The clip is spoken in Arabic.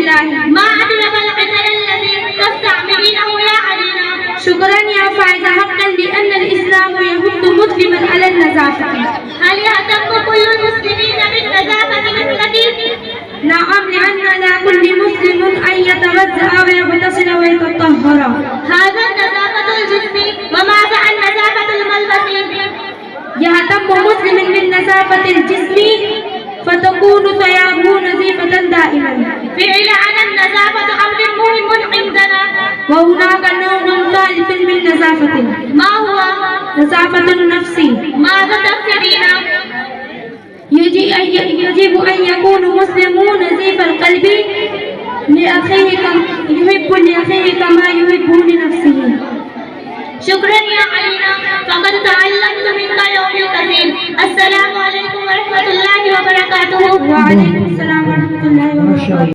الله. ما أدرك القتل الذي تستعملينه يا علينا. شكرا يا فائزة، حقا لأن الإسلام يحث مسلما على النظافة. هل يهتم كل المسلمين بالنظافة مثلك؟ نعم، لأن على كل مسلم أن يتوضأ ويغتسل ويتطهر. هذا النظافة الجسم، وماذا عن نظافة الملبس؟ يهتم مسلم بالنظافة الجسم فتكون ثيابه نظيفة دائما. فعلا النظافة أمر مهم عندنا. وهناك نوع ثالث من نظافة. ما هو؟ نظافة النفس. ماذا تقصدين؟ يجب أن يكون مسلم نظيف القلب لأخيه، يحب لأخيه كما يحب لنفسه. شكرا يا علينا، فقد تعلمت منك يوم الكثير. السلام عليكم ورحمة الله وبركاته. وعليكم السلام ورحمة الله وبركاته.